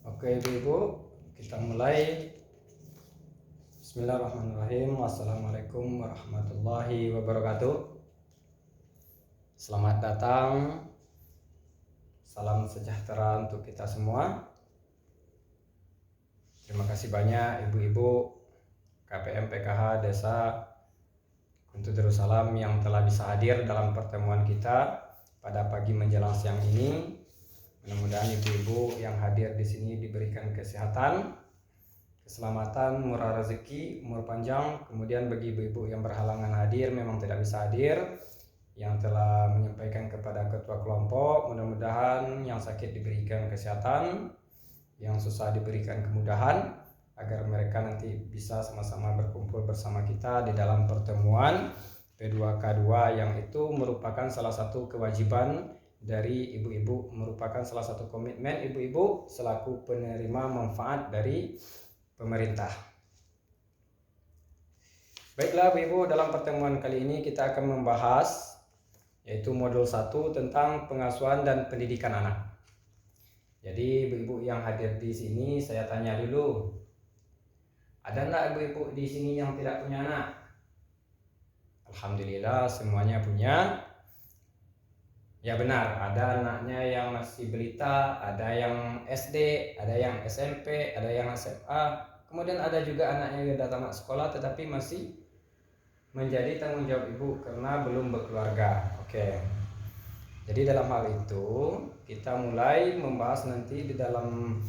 Oke Ibu-ibu, kita mulai. Bismillahirrahmanirrahim. Wassalamualaikum warahmatullahi wabarakatuh. Selamat datang. Salam sejahtera untuk kita semua. Terima kasih banyak Ibu-ibu KPM PKH Desa Guntur Darussalam yang telah bisa hadir dalam pertemuan kita pada pagi menjelang siang ini. Mudah-mudahan ibu-ibu yang hadir di sini diberikan kesehatan, keselamatan, murah rezeki, umur panjang. Kemudian bagi ibu-ibu yang berhalangan hadir, memang tidak bisa hadir, yang telah menyampaikan kepada ketua kelompok, mudah-mudahan yang sakit diberikan kesehatan, yang susah diberikan kemudahan, agar mereka nanti bisa sama-sama berkumpul bersama kita di dalam pertemuan P2K2 yang itu merupakan salah satu kewajiban dari ibu-ibu, merupakan salah satu komitmen ibu-ibu selaku penerima manfaat dari pemerintah. Baiklah ibu-ibu, dalam pertemuan kali ini kita akan membahas yaitu modul 1 tentang pengasuhan dan pendidikan anak. Jadi ibu-ibu yang hadir di sini saya tanya dulu, ada enggak ibu-ibu di sini yang tidak punya anak? Alhamdulillah semuanya punya. Ya benar, ada anaknya yang masih balita, ada yang SD, ada yang SMP, ada yang SMA. Kemudian ada juga anaknya yang sudah tamat sekolah tetapi masih menjadi tanggung jawab ibu karena belum berkeluarga. Oke. Jadi dalam hal itu kita mulai membahas nanti di dalam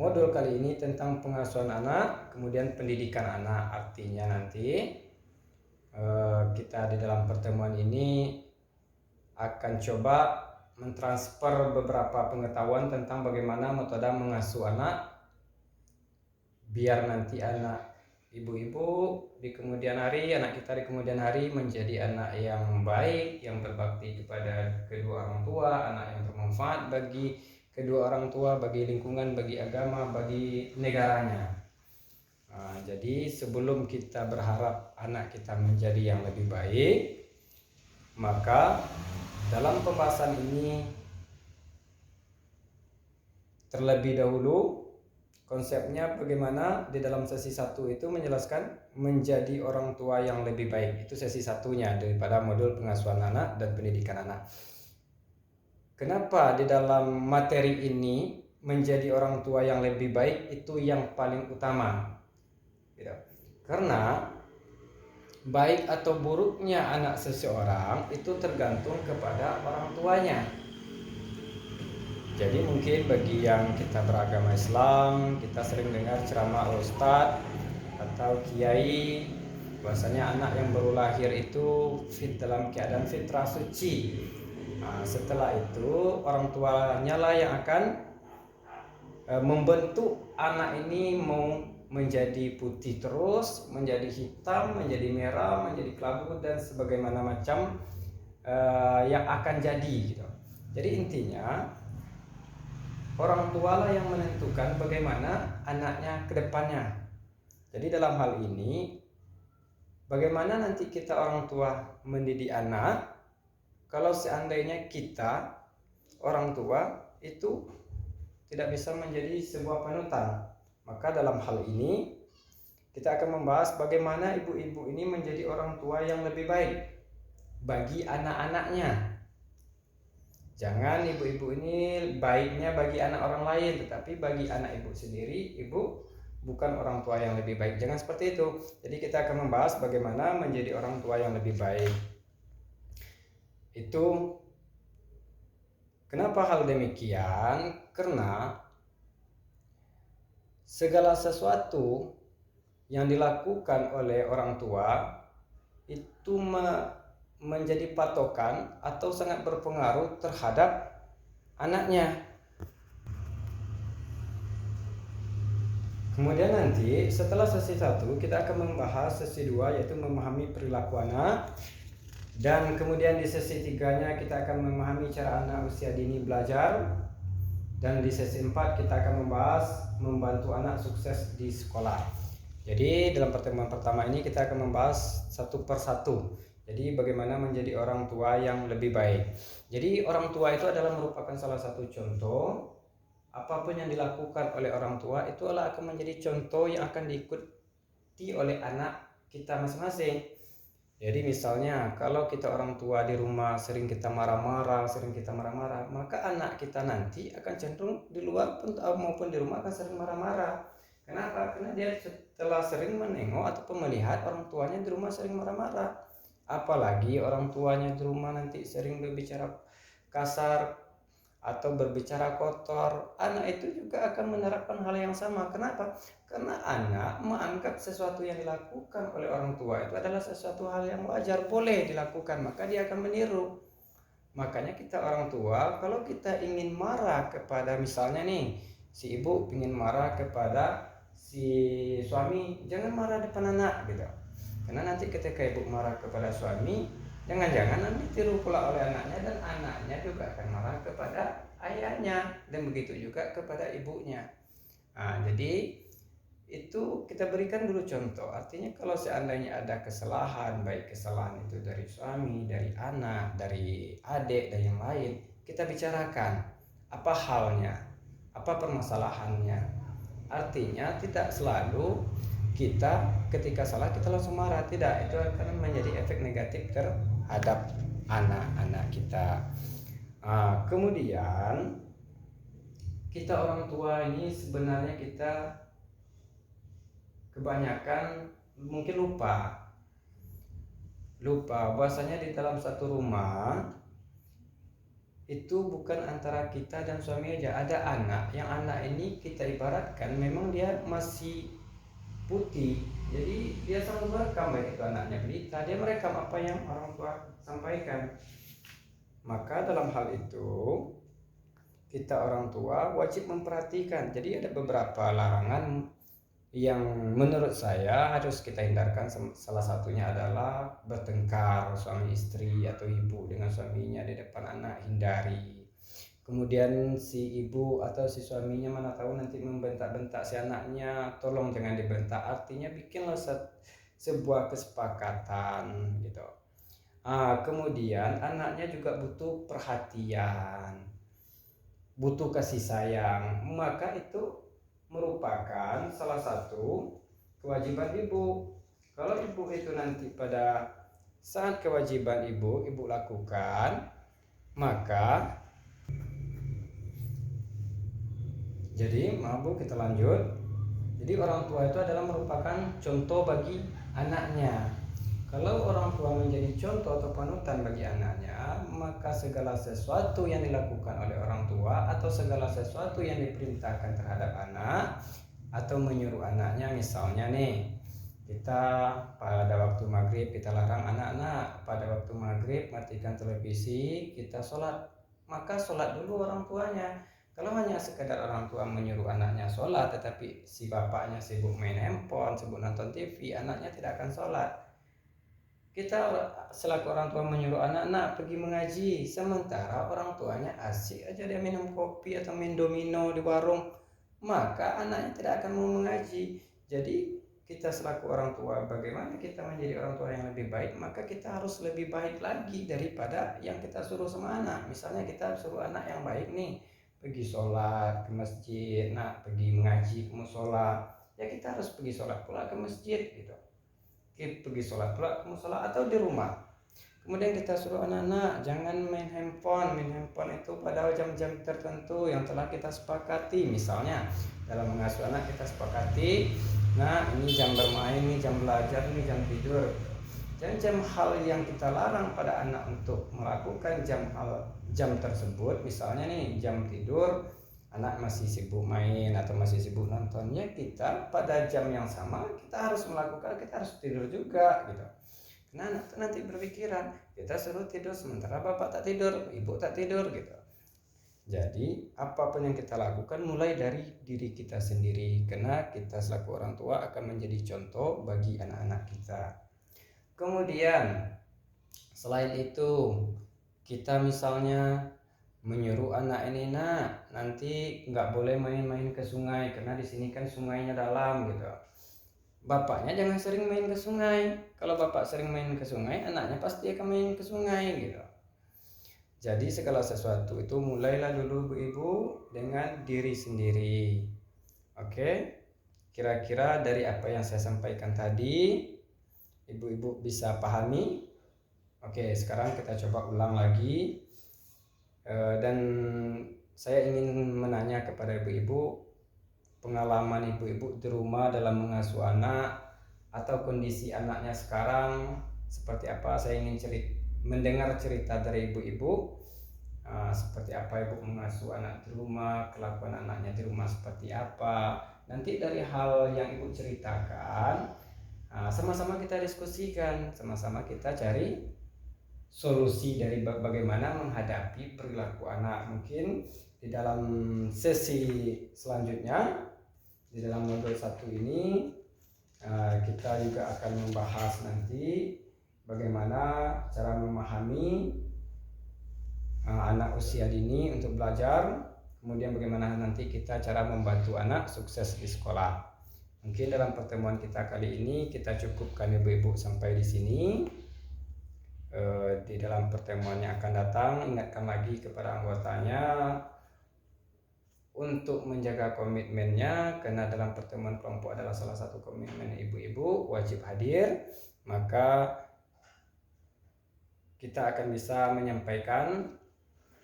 modul kali ini tentang pengasuhan anak, kemudian pendidikan anak. Artinya nanti kita di dalam pertemuan ini akan coba mentransfer beberapa pengetahuan tentang bagaimana metode mengasuh anak biar nanti anak ibu-ibu di kemudian hari, anak kita di kemudian hari menjadi anak yang baik, yang berbakti kepada kedua orang tua, anak yang bermanfaat bagi kedua orang tua, bagi lingkungan, bagi agama, bagi negaranya. Jadi sebelum kita berharap anak kita menjadi yang lebih baik, maka dalam pembahasan ini terlebih dahulu konsepnya bagaimana di dalam sesi 1 itu menjelaskan menjadi orang tua yang lebih baik. Itu sesi satunya daripada modul pengasuhan anak dan pendidikan anak. Kenapa di dalam materi ini menjadi orang tua yang lebih baik itu yang paling utama? Karena baik atau buruknya anak seseorang itu tergantung kepada orang tuanya. Jadi mungkin bagi yang kita beragama Islam, kita sering dengar ceramah ustadz atau kiai bahwasanya anak yang baru lahir itu dalam keadaan fitrah suci. Setelah itu orang tuanya lah yang akan membentuk anak ini mau menjadi putih terus, menjadi hitam, menjadi merah, menjadi kelabu dan sebagaimana macam yang akan jadi gitu. Jadi intinya orang tua lah yang menentukan bagaimana anaknya ke depannya. Jadi dalam hal ini bagaimana nanti kita orang tua mendidik anak kalau seandainya kita orang tua itu tidak bisa menjadi sebuah panutan. Maka dalam hal ini kita akan membahas bagaimana ibu-ibu ini menjadi orang tua yang lebih baik bagi anak-anaknya. Jangan ibu-ibu ini baiknya bagi anak orang lain, tetapi bagi anak ibu sendiri, ibu bukan orang tua yang lebih baik. Jangan seperti itu. Jadi kita akan membahas bagaimana menjadi orang tua yang lebih baik. Itu kenapa hal demikian? Karena segala sesuatu yang dilakukan oleh orang tua itu menjadi patokan atau sangat berpengaruh terhadap anaknya. Kemudian nanti setelah sesi 1 kita akan membahas sesi 2 yaitu memahami perilaku anak. Dan kemudian di sesi 3-nya kita akan memahami cara anak usia dini belajar. Dan di sesi 4 kita akan membahas membantu anak sukses di sekolah. Jadi dalam pertemuan pertama ini kita akan membahas satu persatu. Jadi bagaimana menjadi orang tua yang lebih baik. Jadi orang tua itu adalah merupakan salah satu contoh apapun yang dilakukan oleh orang tua itu akan menjadi contoh yang akan diikuti oleh anak kita masing-masing. Jadi misalnya kalau kita orang tua di rumah sering kita marah-marah, maka anak kita nanti akan cenderung di luar pun maupun di rumah akan sering marah-marah. Kenapa? Karena dia setelah sering menengok ataupun melihat orang tuanya di rumah sering marah-marah. Apalagi orang tuanya di rumah nanti sering berbicara kasar atau berbicara kotor, anak itu juga akan menerapkan hal yang sama. Kenapa? Karena anak menganggap sesuatu yang dilakukan oleh orang tua itu adalah sesuatu hal yang wajar, boleh dilakukan, maka dia akan meniru. Makanya kita orang tua, kalau kita ingin marah kepada, misalnya nih, si ibu ingin marah kepada si suami, jangan marah depan anak gitu. Karena nanti ketika ibu marah kepada suami, jangan-jangan nanti tiru pula oleh anaknya, dan anaknya juga akan marah kepada ayahnya, dan begitu juga kepada ibunya. Nah, jadi itu kita berikan dulu contoh. Artinya kalau seandainya ada kesalahan, baik kesalahan itu dari suami, dari anak, dari adik, dan yang lain, kita bicarakan apa halnya, apa permasalahannya. Artinya tidak selalu kita ketika salah kita langsung marah, tidak, itu akan menjadi efek negatif terhadap anak-anak kita. Kemudian kita orang tua ini sebenarnya kita kebanyakan mungkin lupa bahwasanya di dalam satu rumah itu bukan antara kita dan suami aja, ada anak, yang anak ini kita ibaratkan memang dia masih putih, jadi dia selalu merekam, baik itu anaknya berita, dia merekam apa yang orang tua sampaikan. Maka dalam hal itu kita orang tua wajib memperhatikan. Jadi ada beberapa larangan yang menurut saya harus kita hindarkan. Salah satunya adalah bertengkar suami istri atau ibu dengan suaminya di depan anak, hindari. Kemudian si ibu atau si suaminya mana tahu nanti membentak-bentak si anaknya, tolong jangan dibentak. Artinya bikinlah sebuah kesepakatan gitu. Kemudian anaknya juga butuh perhatian, butuh kasih sayang, maka itu merupakan salah satu kewajiban ibu. Kalau ibu itu nanti pada saat kewajiban ibu lakukan, maka jadi Bu, kita lanjut. Jadi orang tua itu adalah merupakan contoh bagi anaknya. Kalau orang tua menjadi contoh atau panutan bagi anaknya, maka segala sesuatu yang dilakukan oleh orang tua atau segala sesuatu yang diperintahkan terhadap anak atau menyuruh anaknya, misalnya nih, kita pada waktu maghrib kita larang anak-anak pada waktu maghrib matikan televisi, kita sholat, maka sholat dulu orang tuanya. Kalau hanya sekedar orang tua menyuruh anaknya sholat, tetapi si bapaknya sibuk main handphone, sibuk nonton TV, anaknya tidak akan sholat. Kita selaku orang tua menyuruh anak-anak pergi mengaji, sementara orang tuanya asik aja dia minum kopi atau main domino di warung, maka anaknya tidak akan mau mengaji. Jadi kita selaku orang tua, bagaimana kita menjadi orang tua yang lebih baik, maka kita harus lebih baik lagi daripada yang kita suruh sama anak. Misalnya kita suruh anak yang baik nih, pergi sholat ke masjid, pergi mengaji ke musola, ya kita harus pergi sholat pula ke masjid gitu. Kita pergi sholat pula ke musola atau di rumah. Kemudian kita suruh anak-anak jangan main handphone itu pada jam-jam tertentu yang telah kita sepakati. Misalnya dalam mengasuh anak kita sepakati, ini jam bermain, ini jam belajar, ini jam tidur. Jam hal yang kita larang pada anak untuk melakukan jam tersebut, misalnya nih jam tidur, anak masih sibuk main atau masih sibuk nontonnya, kita pada jam yang sama kita harus melakukan, kita harus tidur juga gitu. Nah, anak itu nanti berpikiran, kita suruh tidur sementara bapak tak tidur, ibu tak tidur gitu. Jadi apapun yang kita lakukan mulai dari diri kita sendiri, karena kita selaku orang tua akan menjadi contoh bagi anak-anak kita. Kemudian selain itu, kita misalnya menyuruh anak ini, nanti nggak boleh main-main ke sungai karena di sini kan sungainya dalam gitu. Bapaknya jangan sering main ke sungai. Kalau bapak sering main ke sungai, anaknya pasti akan main ke sungai gitu. Jadi segala sesuatu itu mulailah dulu ibu-ibu dengan diri sendiri. Oke, kira-kira dari apa yang saya sampaikan tadi, ibu-ibu bisa pahami? Oke, sekarang kita coba ulang lagi. Dan saya ingin menanya kepada ibu-ibu, pengalaman ibu-ibu di rumah dalam mengasuh anak atau kondisi anaknya sekarang seperti apa. Saya ingin mendengar cerita dari ibu-ibu, seperti apa ibu mengasuh anak di rumah, kelakuan anaknya di rumah seperti apa. Nanti dari hal yang ibu ceritakan, sama-sama kita diskusikan, sama-sama kita cari solusi dari bagaimana menghadapi perilaku anak. Mungkin di dalam sesi selanjutnya, di dalam modul 1 ini, kita juga akan membahas nanti bagaimana cara memahami anak usia dini untuk belajar, kemudian bagaimana nanti kita cara membantu anak sukses di sekolah. Mungkin dalam pertemuan kita kali ini kita cukupkan ibu-ibu sampai di sini. Di dalam pertemuan yang akan datang, ingatkan lagi kepada anggotanya untuk menjaga komitmennya, karena dalam pertemuan kelompok adalah salah satu komitmen ibu-ibu, wajib hadir. Maka kita akan bisa menyampaikan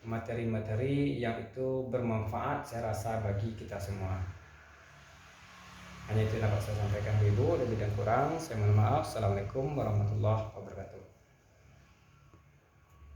materi-materi yang itu bermanfaat saya rasa bagi kita semua. Hanya itu yang dapat saya sampaikan ibu, lebih dan kurang saya mohon maaf. Assalamualaikum warahmatullahi wabarakatuh.